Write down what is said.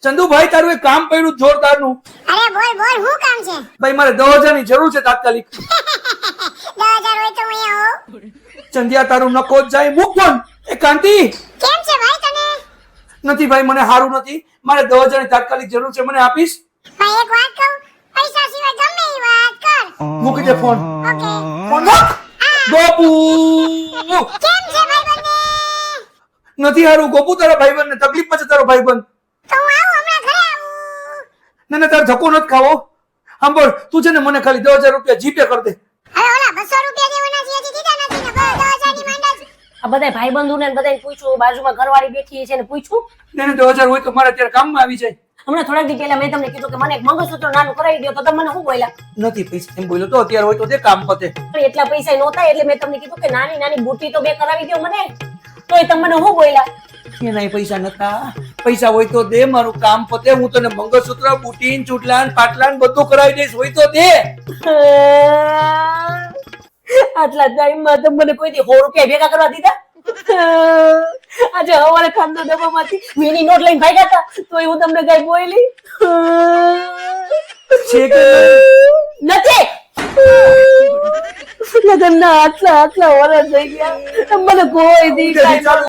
ચંદુભાઈ તારું એક કામ પડ્યું જોરદારનું. અરે બોલ બોલ શું કામ છે? ભાઈ મારે 10,000 ની જરૂર છે તાત્કાલિક. 10,000 હોય તો હું અહીંયા આવું. ચંદિયા તારું નકો જ જાય મૂક ફોન. એ કાંતિ કેમ છે ભાઈ તને? નથી ભાઈ મને સારું નથી. મારે 10,000 ની તાત્કાલિક જરૂર છે. મને આપીશ? ભાઈ એક વાત કહું, પૈસા સિવાય ગમે એ વાત કર. મૂકી દે ફોન. ઓકે. ફોન મૂક. ગોપુ કેમ છે ભાઈ બંને? નથી હારું ગોપુ તારા ભાઈબંધ ને તકલીફમાં છે તારો ભાઈબંધ. તો હું આવું હમણાં ઘરે આવું. ના ના તારે ધક્કો નથી ખાવો. સાંભળ તું છે ને મને ખાલી 10,000 રૂપિયા જીપે કરી દે. હવે ઓલા 200 રૂપિયા દેવાના છે હજી દીધા નથી ને 10,000 ની માંડા છે. આ બધા ભાઈબંધોને બધાને પૂછ્યું, બાજુમાં ઘરવાળી બેઠી છે ને પૂછ્યું. એને 10,000 હોય તો મારે અત્યારે કામમાં આવી જાય. હમણાં થોડાક દી પહેલા મેં તમને કીધું કે મને એક મંગળસૂત્ર નાનું કરાવી દો, તો તમે મને શું બોલ્યા? નથી પૈસા એમ બોલ્યો તો અત્યારે હોય તો તે કામ પતે. પણ એટલા પૈસા નહોતા એટલે મેં તમને કીધું કે નાની નાની બુટ્ટી તો બે કરાવી દો મને. તોય તમે મને શું બોલ્યા? એનાય પૈસા નતા. પૈસા હોય તો દે મારું કામ પતે. હું તને મંગળસૂત્ર બુટીન ચૂટલાન પાટલાન બધું કરાવી દઈશ. હોય તો દે. આટલા ટાઈમમાં તો મને કોઈ દી 100 રૂપિયા ભેગા કરવા દીધા? આજે હવારે ખાંડનો ડબ્બામાંથી વીની નોટ લઈને ભાગ્યા હતા તોય હું તમને કઈ બોલી છે કે નથી. લગનના આટલા વર્ષ થઈ ગયા મને કોઈ દી કાંઈ